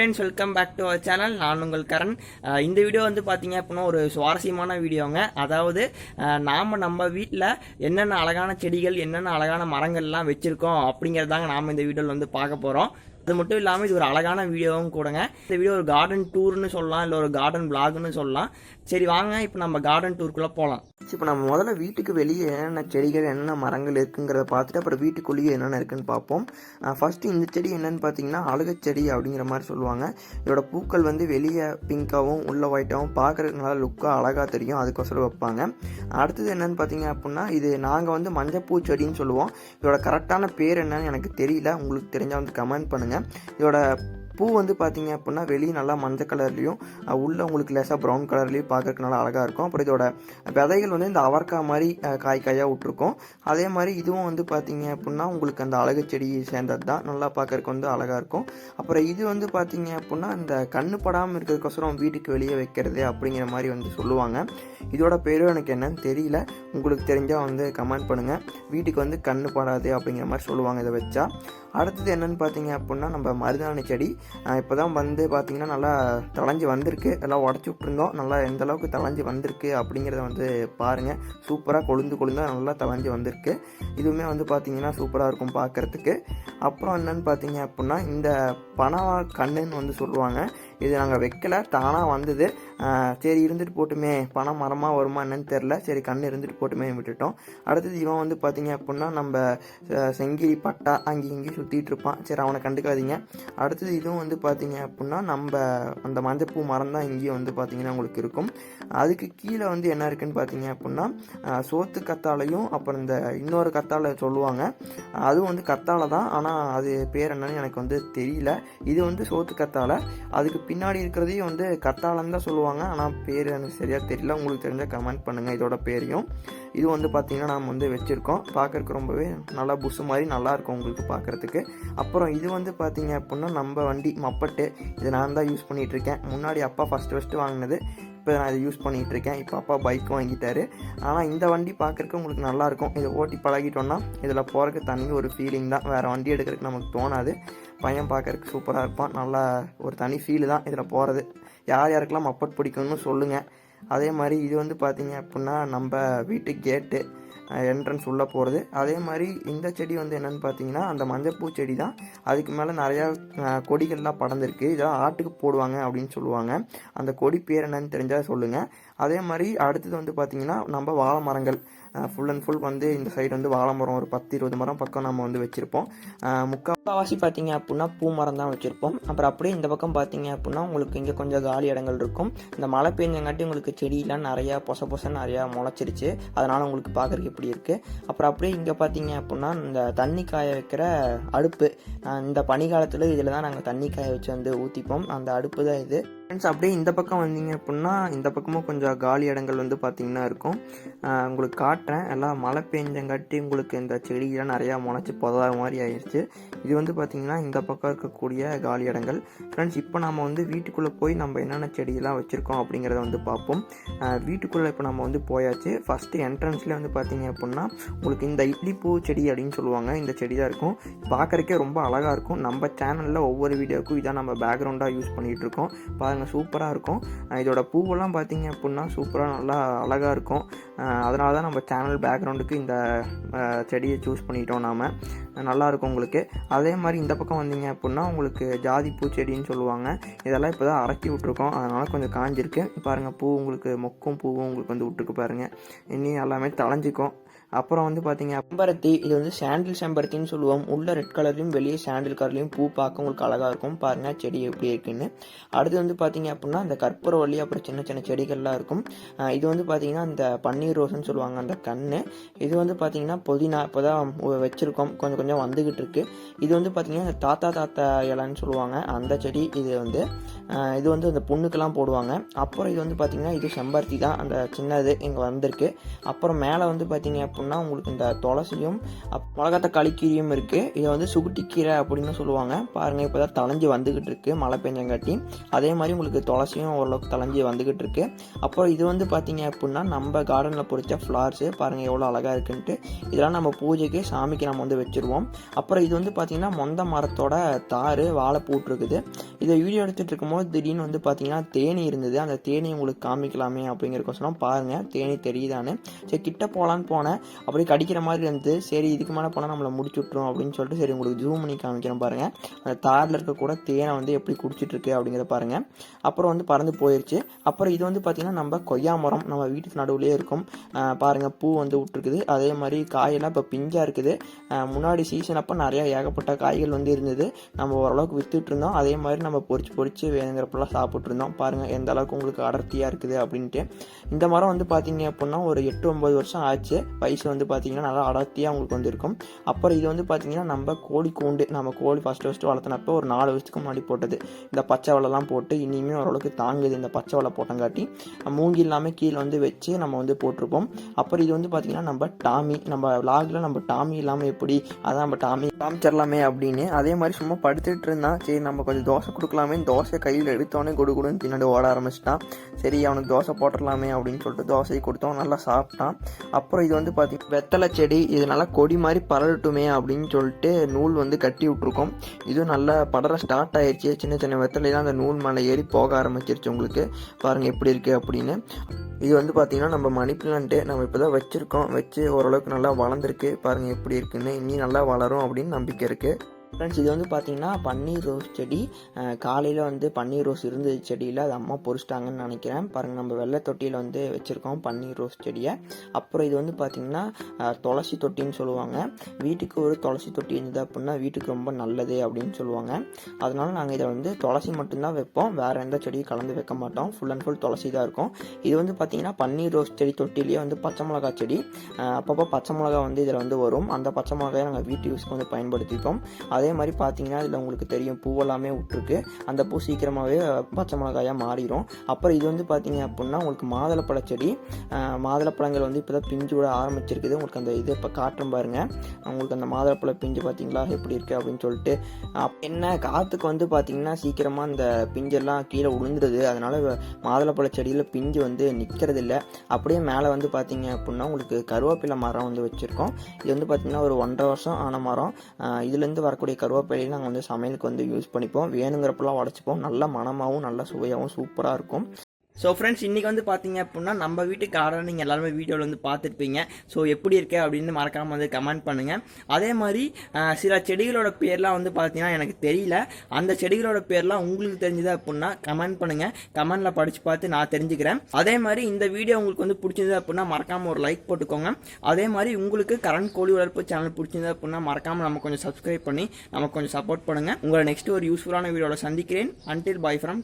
Friends, welcome back to our channel. நான் உங்கள் கரண். இந்த வீடியோ வந்து பார்த்தீங்க அப்படின்னா ஒரு சுவாரஸ்யமான வீடியோங்க. அதாவது நம்ம வீட்டில் என்னென்ன அழகான செடிகள், என்னென்ன அழகான மரங்கள்லாம் வச்சுருக்கோம் அப்படிங்கிறதாங்க நாம் இந்த வீடியோவில் வந்து பார்க்க போகிறோம். அது மட்டும் இல்லாமல் இது ஒரு அழகான வீடியோவும் கூடங்க. இந்த வீடியோ ஒரு கார்டன் டூர்னு சொல்லலாம், இல்லை ஒரு கார்டன் விளாக்னு சொல்லலாம். சரி வாங்க இப்போ நம்ம கார்டன் டூருக்குள்ளே போகலாம். இப்போ நம்ம முதல்ல வீட்டுக்கு வெளியே என்னென்ன செடிகள், என்னென்ன மரங்கள் இருக்குங்கிறத பார்த்துட்டு அப்புறம் வீட்டுக்குள்ளேயே என்னென்ன இருக்குன்னு பார்ப்போம். ஃபர்ஸ்ட் இந்த செடி என்னன்னு பார்த்தீங்கன்னா அழுகை செடி அப்படிங்கிற மாதிரி சொல்லுவாங்க. இதோட பூக்கள் வந்து வெளியே பிங்காகவும் உள்ள ஒயிட்டாகவும் பார்க்குறதுக்கு நல்லா லுக்காக அழகாக தெரியும், அதுக்கோசரம் வைப்பாங்க. அடுத்தது என்னன்னு பார்த்தீங்க அப்படின்னா இது நாங்கள் வந்து மஞ்சப்பூ செடின்னு சொல்லுவோம். இதோட கரெக்டான பேர் என்னன்னு எனக்கு தெரியல, உங்களுக்கு தெரிஞ்சால் வந்து கமெண்ட் பண்ணுங்கள். இதோட பூ வந்து பார்த்தீங்க அப்படின்னா வெளியே நல்லா மஞ்சள் கலர்லேயும் உள்ளே உங்களுக்கு லேசாக ப்ரௌன் கலர்லேயும் பார்க்கறதுக்கு நல்லா அழகாக இருக்கும். அப்புறம் இதோட விதைகள் வந்து இந்த அவரைக்காய் மாதிரி காயாக விட்டுருக்கும். அதே மாதிரி இதுவும் வந்து பார்த்தீங்க அப்படின்னா உங்களுக்கு அந்த அழகு செடி சேர்ந்தது தான், நல்லா பார்க்கறதுக்கு வந்து அழகாக இருக்கும். அப்புறம் இது வந்து பார்த்தீங்க அப்படின்னா இந்த கண்ணு படாமல் இருக்கிறதுக்கோசரம் வீட்டுக்கு வெளியே வைக்கிறது அப்படிங்கிற மாதிரி வந்து சொல்லுவாங்க. இதோட பேரும் எனக்கு என்னன்னு தெரியல, உங்களுக்கு தெரிஞ்சால் வந்து கமெண்ட் பண்ணுங்கள். வீட்டுக்கு வந்து கண்ணு படாது அப்படிங்கிற மாதிரி சொல்லுவாங்க இதை வச்சா. அடுத்தது என்னென்னு பார்த்தீங்க அப்படின்னா நம்ம மருதாணி செடி. இப்போ தான் வந்து பார்த்திங்கன்னா நல்லா தளைஞ்சி வந்திருக்கு. எல்லாம் உடச்சி விட்ருந்தோம், நல்லா எந்த அளவுக்கு தளைஞ்சி வந்திருக்கு அப்படிங்கிறத வந்து பாருங்கள். சூப்பராக கொழுந்தாக நல்லா தளைஞ்சி வந்திருக்கு. இதுவுமே வந்து பார்த்திங்கன்னா சூப்பராக இருக்கும் பார்க்குறதுக்கு. அப்புறம் என்னென்னு பார்த்தீங்க அப்படின்னா இந்த பனவா கண்ணுன்னு வந்து சொல்லுவாங்க. இது நாங்கள் வைக்கல, தானாக வந்தது. சரி இருந்துட்டு போட்டுமே, பணம் மரமாக வருமா என்னன்னு தெரில, சரி கண் இருந்துட்டு போட்டுமே விட்டுட்டோம். அடுத்தது இவன் வந்து பார்த்தீங்க அப்படின்னா நம்ம செங்கிரி பட்டா இங்கேயும் சுற்றிட்டு இருப்பான், சரி அவனை கண்டுக்காதீங்க. அடுத்தது இதுவும் வந்து பார்த்தீங்க அப்படின்னா நம்ம அந்த மஞ்சப்பூ மரம் தான் இங்கேயும் வந்து பார்த்தீங்கன்னா உங்களுக்கு இருக்கும். அதுக்கு கீழே வந்து என்ன இருக்குன்னு பார்த்தீங்க அப்படின்னா சோத்து கத்தாழையும் அப்புறம் இந்த இன்னொரு கத்தாழை சொல்லுவாங்க, அதுவும் வந்து கத்தாழை தான், ஆனால் அது பேர் என்னன்னு எனக்கு வந்து தெரியல. இது வந்து சோத்து கத்தாழை, அதுக்கு பின்னாடி இருக்கிறதையும் வந்து கத்தாழைன்னு தான் சொல்லுவாங்க, ஆனால் பேர் எனக்கு சரியாக தெரியல. உங்களுக்கு தெரிஞ்சால் கமெண்ட் பண்ணுங்கள் இதோட பேரையும். இது வந்து பார்த்திங்கன்னா நாம் வந்து வச்சுருக்கோம், பார்க்குறதுக்கு ரொம்பவே நல்லா புஷ் மாதிரி நல்லாயிருக்கும் உங்களுக்கு பார்க்குறதுக்கு. அப்புறம் இது வந்து பார்த்திங்க அப்படின்னா நம்ம வண்டி மப்பட்டு, இது நான் தான் யூஸ் பண்ணிகிட்ருக்கேன். முன்னாடி அப்பா ஃபஸ்ட்டு வாங்கினது, இப்போ நான் இதை யூஸ் பண்ணிகிட்ருக்கேன். இப்போ அப்பா பைக் வாங்கிட்டாரு. ஆனால் இந்த வண்டி பார்க்குறக்கு உங்களுக்கு நல்லாயிருக்கும். இதை ஓட்டி பழகிட்டோன்னா இதில் போகிறதுக்கு தனி ஒரு ஃபீலிங் தான், வேறு வண்டி எடுக்கிறதுக்கு நமக்கு தோணாது. பையன் பார்க்குறதுக்கு சூப்பராக இருப்பான், நல்லா ஒரு தனி ஃபீலு தான் இதில் போகிறது. யார் யாருக்கெல்லாம் மப்பட் பிடிக்கும்னு சொல்லுங்கள். அதே மாதிரி இது வந்து பார்த்திங்க அப்படின்னா நம்ம வீட்டு கேட்டு என்ட்ரன்ஸ் உள்ளே போகிறது. அதே மாதிரி இந்த செடி வந்து என்னென்னு பார்த்தீங்கன்னா அந்த மஞ்சப்பூ செடி தான். அதுக்கு மேலே நிறையா கொடிகள்லாம் படர்ந்துருக்கு. இதெல்லாம் ஆட்டுக்கு போடுவாங்க அப்படின்னு சொல்லுவாங்க. அந்த கொடி பேர் என்னன்னு தெரிஞ்சால் சொல்லுங்கள். அதே மாதிரி அடுத்தது வந்து பார்த்திங்கன்னா நம்ம வாழை மரங்கள் ஃபுல் அண்ட் ஃபுல் வந்து இந்த சைடு வந்து வாழை மரம் ஒரு 10-20 மரம் பக்கம் நம்ம வந்து வச்சுருப்போம். முக்கால்வாசி பார்த்தீங்க அப்படின்னா பூ மரம் தான் வச்சுருப்போம். அப்புறம் அப்படியே இந்த பக்கம் பார்த்தீங்க அப்படின்னா உங்களுக்கு இங்கே கொஞ்சம் காலி இடங்கள் இருக்கும். இந்த மழை பெஞ்சங்காட்டி உங்களுக்கு செடியெலாம் நிறையா பொசன்னு நிறையா முளைச்சிருச்சு, அதனால் உங்களுக்கு பார்க்குறதுக்கு இப்படி இருக்குது. அப்புறம் அப்படியே இங்கே பார்த்தீங்க அப்படின்னா இந்த தண்ணி காய வைக்கிற அடுப்பு, இந்த பனிக்காலத்தில் இதில் தான் நாங்கள் தண்ணி காய வச்சு வந்து ஊற்றிப்போம், அந்த அடுப்பு தான் இது. ஃப்ரெண்ட்ஸ் அப்படியே இந்த பக்கம் வந்தீங்க அப்படின்னா இந்த பக்கமும் கொஞ்சம் காலி இடங்கள் வந்து பார்த்திங்கன்னா இருக்கும். உங்களுக்கு காட்டுறேன். எல்லாம் மழை பெஞ்சங்காட்டி உங்களுக்கு இந்த செடியெலாம் நிறையா முளைச்சி புதா மாதிரி ஆயிடுச்சு. இது வந்து பார்த்திங்கன்னா இந்த பக்கம் இருக்கக்கூடிய காலி இடங்கள். ஃப்ரெண்ட்ஸ் இப்போ நம்ம வந்து வீட்டுக்குள்ளே போய் நம்ம என்னென்ன செடியெல்லாம் வச்சுருக்கோம் அப்படிங்கிறத வந்து பார்ப்போம். வீட்டுக்குள்ளே இப்போ நம்ம வந்து போயாச்சு. ஃபஸ்ட்டு என்ட்ரன்ஸ்லேயே வந்து பார்த்திங்க அப்படின்னா உங்களுக்கு இந்த இட்லி பூ செடி அப்படின்னு சொல்லுவாங்க, இந்த செடி தான் இருக்கும். பார்க்குறக்கே ரொம்ப அழகாக இருக்கும். நம்ம சேனலில் ஒவ்வொரு வீடியோவுக்கும் இதான் நம்ம பேக்ரவுண்டாக யூஸ் பண்ணிகிட்ருக்கோம். சூப்பராக இருக்கும். இதோட பூவெல்லாம் பார்த்தீங்க அப்படின்னா சூப்பராக நல்லா அழகாக இருக்கும். அதனால தான் நம்ம சேனல் பேக்ரவுண்டுக்கு இந்த செடியை சூஸ் பண்ணிட்டோம் நாம். நல்லாயிருக்கும் உங்களுக்கு. அதே மாதிரி இந்த பக்கம் வந்தீங்க அப்படின்னா உங்களுக்கு ஜாதி பூச்செடின்னு சொல்லுவாங்க. இதெல்லாம் இப்போ தான் அரைக்கி விட்ருக்கோம், அதனால் கொஞ்சம் காஞ்சிருக்கு. பாருங்கள் பூ உங்களுக்கு மொக்கும் பூவும் உங்களுக்கு வந்து விட்டுருக்கு பாருங்கள், இன்னும் எல்லாமே தளைஞ்சிக்கும். அப்புறம் வந்து பார்த்தீங்க செம்பருத்தி, இது வந்து சாண்டில் செம்பருத்தின்னு சொல்லுவோம். உள்ள ரெட் கலர்லையும் வெளியே சாண்டில் கலர்லையும் பூ பார்க்க உங்களுக்கு அழகாக இருக்கும். பாருங்கள் செடி எப்படி இருக்குன்னு. அடுத்து வந்து பார்த்தீங்க அப்படின்னா இந்த கற்பூரவள்ளி, அப்புறம் சின்ன சின்ன செடிகள்லாம் இருக்கும். இது வந்து பார்த்தீங்கன்னா இந்த பன்னீர் ரோஸ்ன்னு சொல்லுவாங்க அந்த கன்று. இது வந்து பார்த்தீங்கன்னா புதினா இப்போ தான் வச்சுருக்கோம், கொஞ்சம் கொஞ்சம் வந்துக்கிட்டு இருக்கு. இது வந்து பார்த்தீங்கன்னா இந்த தாத்தா இலைன்னு சொல்லுவாங்க அந்த செடி. இது வந்து அந்த பொண்ணுக்கெல்லாம் போடுவாங்க. அப்புறம் இது வந்து பார்த்தீங்கன்னா இது செம்பருத்தி தான், அந்த சின்னது இங்கே வந்திருக்கு. அப்புறம் மேலே வந்து பார்த்தீங்க அப்படின்னா அப்படின்னா உங்களுக்கு இந்த துளசியும் மிளகாத்தக்காளி கீரையும் இருக்குது. இதை வந்து சுகுட்டிக்கீரை அப்படின்னு சொல்லுவாங்க. பாருங்கள் இப்போ தான் தளைஞ்சி வந்துக்கிட்டு இருக்குது மழை பெஞ்சங்காட்டி. அதே மாதிரி உங்களுக்கு துளசியும் ஓரளவுக்கு தளைஞ்சி வந்துக்கிட்டு இருக்குது. அப்புறம் இது வந்து பார்த்தீங்க அப்படின்னா நம்ம கார்டனில் பொறிச்ச ஃப்ளார்ஸு பாருங்கள் எவ்வளோ அழகாக இருக்குன்ட்டு. இதெல்லாம் நம்ம பூஜைக்கு சாமிக்கு நம்ம வந்து வச்சுருவோம். அப்புறம் இது வந்து பார்த்திங்கன்னா மொந்த மரத்தோட தார் வாழை போட்டிருக்குது. இதை வீடியோ எடுத்துகிட்டு இருக்கும்போது திடீர்னு வந்து பார்த்திங்கன்னா தேனி இருந்தது. அந்த தேனி உங்களுக்கு காமிக்கலாமே அப்படிங்கிறக்கோசரம் பாருங்கள் தேனி தெரியுதான்னு. சரி கிட்ட போகலான்னு போனேன், அப்படியே கடிக்கிற மாதிரி இருந்தது. சரி இதுக்கு மேலே போனால் நம்மளை முடிச்சு விட்ருவோம் அப்படின்னு சொல்லிட்டு சரி உங்களுக்கு ஜூம் பண்ணி காமிக்கிறேன் பாருங்கள். அந்த தாரில் இருக்க கூட தேனை வந்து எப்படி குடிச்சிட்ருக்கு அப்படிங்கிறத பாருங்கள். அப்புறம் வந்து பறந்து போயிடுச்சு. அப்புறம் இது வந்து பார்த்திங்கன்னா நம்ம கொய்யா மரம் நம்ம வீட்டுக்கு நடுவுலேயே இருக்கும். பாருங்கள் பூ வந்து விட்டுருக்குது. அதே மாதிரி காயெல்லாம் இப்போ பிஞ்சாக இருக்குது. முன்னாடி சீசன் அப்போ நிறையா ஏகப்பட்ட காய்கள் வந்து இருந்தது. நம்ம ஓரளவுக்கு விற்றுட்டு இருந்தோம். அதே மாதிரி நம்ம பொறிச்சு வேணுங்கிறப்பெல்லாம் சாப்பிட்ருந்தோம். பாருங்கள் எந்த அளவுக்கு உங்களுக்கு அடர்த்தியாக இருக்குது அப்படின்ட்டு. இந்த மரம் வந்து பார்த்தீங்க அப்படின்னா ஒரு 8-9 வருஷம் ஆச்சு. வயசு வந்து பார்த்தீங்கன்னா நல்லா அடர்த்தியாக உங்களுக்கு வந்து இருக்கும். அப்புறம் இது வந்து பார்த்தீங்கன்னா நம்ம கோழி கூண்டு நம்ம கோழி ஃபஸ்ட்டு வளர்த்தினப்போ ஒரு 4 வருஷத்துக்கு முன்னாடி போட்டது. இந்த பச்சை வலைலாம் போட்டு இனிமேல் ஓரளவுக்கு தாங்குது. இந்த பச்சை வலை போட்டங்காட்டி மூங்கி இல்லாமல் கீழே வந்து வச்சு நம்ம வந்து போட்டிருப்போம். அப்புறம் இது வந்து பார்த்தீங்கன்னா நம்ம டாமி நம்ம விலாகில் நம்ம டாமி இல்லாமல் எப்படி அதான் நம்ம டாமி காமிச்சிடலாமே அப்படின்னு. அதே மாதிரி சும்மா படுத்துட்டு இருந்தான். சரி நம்ம கொஞ்சம் தோசை கொடுக்கலாமே, தோசை கையில் எடுத்தோடனே கொடுன்னு பின்னாடி ஓட ஆரம்பிச்சிட்டான். சரி அவனுக்கு தோசை போட்டுடலாமே அப்படின்னு சொல்லிட்டு தோசையை கொடுத்தோம், நல்லா சாப்பிட்டான். அப்புறம் இது வந்து பார்த்தீங்கன்னா வெத்தலை செடி, இது நல்லா கொடி மாதிரி பரவட்டுமே அப்படின்னு சொல்லிட்டு நூல் வந்து கட்டி விட்ருக்கோம். இதுவும் நல்லா படர ஸ்டார்ட் ஆயிடுச்சு. சின்ன சின்ன வெத்தலையெல்லாம் அந்த நூல் மேலே ஏறி போக ஆரம்பிச்சிருச்சு. உங்களுக்கு பாருங்கள் எப்படி இருக்குது அப்படின்னு. இது வந்து பார்த்திங்கன்னா நம்ம மணி பிளான்ட்டு நம்ம இப்போ தான் வச்சுருக்கோம். வச்சு ஓரளவுக்கு நல்லா வளர்ந்துருக்கு. பாருங்கள் எப்படி இருக்குன்னு. இனி நல்லா வளரும் அப்படின்னு நம்பிக்கை இருக்குது. ஃப்ரெண்ட்ஸ் இது வந்து பார்த்திங்கன்னா பன்னீர் ரோஸ் செடி. காலையில் வந்து பன்னீர் ரோஸ் இருந்தது செடியில், அது அம்மா பொறிச்சிட்டாங்கன்னு நினைக்கிறேன். பாருங்கள் நம்ம வெள்ளை தொட்டியில் வந்து வச்சுருக்கோம் பன்னீர் ரோஸ் செடியை. அப்புறம் இது வந்து பார்த்திங்கன்னா துளசி தொட்டின்னு சொல்லுவாங்க. வீட்டுக்கு ஒரு துளசி தொட்டி இருந்தது அப்படின்னா வீட்டுக்கு ரொம்ப நல்லது அப்படின்னு சொல்லுவாங்க. அதனால நாங்கள் இதை வந்து துளசி மட்டும்தான் வைப்போம், வேறு எந்த செடியும் கலந்து வைக்க மாட்டோம். ஃபுல் அண்ட் ஃபுல் துளசி தான் இருக்கும். இது வந்து பார்த்திங்கன்னா பன்னீர் ரோஸ் செடி தொட்டிலேயே வந்து பச்சை மிளகா செடி. அப்பப்போ பச்சை மிளகா வந்து இதில் வந்து வரும். அந்த பச்சை மிளகாயை நாங்கள் வீட்டு யூஸ்க்கு வந்து பயன்படுத்திப்போம். அதே மாதிரி பார்த்தீங்கன்னா இதில் உங்களுக்கு தெரியும் பூவெல்லாமே விட்டுருக்கு. அந்த பூ சீக்கிரமாகவே பச்சை மிளகாயாக மாறிடும். அப்புறம் இது வந்து பார்த்தீங்க அப்படின்னா உங்களுக்கு மாதுளப்பழ செடி. மாதுளப்பழங்கள் வந்து இப்போ தான் பிஞ்சு விட ஆரம்பிச்சிருக்குது. உங்களுக்கு அந்த இது இப்போ காட்டுறேன் பாருங்கள். உங்களுக்கு அந்த மாதுளப்பழ பிஞ்சு பார்த்தீங்களா எப்படி இருக்குது அப்படின்னு சொல்லிட்டு. என்ன காற்றுக்கு வந்து பார்த்தீங்கன்னா சீக்கிரமாக அந்த பிஞ்செல்லாம் கீழே விழுந்துடுது. அதனால் மாதுளப்பழ செடியில் பிஞ்சு வந்து நிற்கிறது இல்லை. அப்படியே மேலே வந்து பார்த்தீங்க அப்படின்னா உங்களுக்கு கருவேப்பிலை மரம் வந்து வச்சுருக்கோம். இது வந்து பார்த்திங்கன்னா ஒரு 1.5 வருஷம் ஆன மரம். இதுலேருந்து வரக்கூடிய கருவேப்பிலையும் நாங்கள் வந்து சமையலுக்கு வந்து யூஸ் பண்ணிப்போம். வேணுங்கிறப்பெல்லாம் உடச்சிப்போம். நல்ல மணமாகவும் நல்ல சுவையாகவும் சூப்பராக இருக்கும். ஸோ ஃப்ரெண்ட்ஸ் இன்றைக்கி வந்து பார்த்தீங்க அப்படின்னா நம்ம வீட்டு கார்டன் நீங்கள் எல்லாருமே வீடியோவில் வந்து பார்த்துருப்பீங்க. ஸோ எப்படி இருக்கு அப்படின்னு மறக்காமல் வந்து கமெண்ட் பண்ணுங்கள். அதே மாதிரி சில செடிகளோட பேர்லாம் வந்து பார்த்தீங்கன்னா எனக்கு தெரியல. அந்த செடிகளோட பேர்லாம் உங்களுக்கு தெரிஞ்சது அப்படின்னா கமெண்ட் பண்ணுங்கள். கமெண்டில் படித்து பார்த்து நான் தெரிஞ்சுக்கிறேன். அதே மாதிரி இந்த வீடியோ உங்களுக்கு வந்து பிடிச்சிருந்தது அப்படின்னா மறக்காமல் ஒரு லைக் போட்டுக்கோங்க. அதே மாதிரி உங்களுக்கு கரண் கோழி வளர்ப்பு சேனல் பிடிச்சிருந்தது அப்படின்னா மறக்காமல் நம்ம கொஞ்சம் சப்ஸ்கிரைப் பண்ணி நமக்கு கொஞ்சம் சப்போர்ட் பண்ணுங்கள். உங்களை நெக்ஸ்ட் ஒரு யூஸ்ஃபுல்லான வீடியோவில் சந்திக்கிறேன். Until bye from Karan.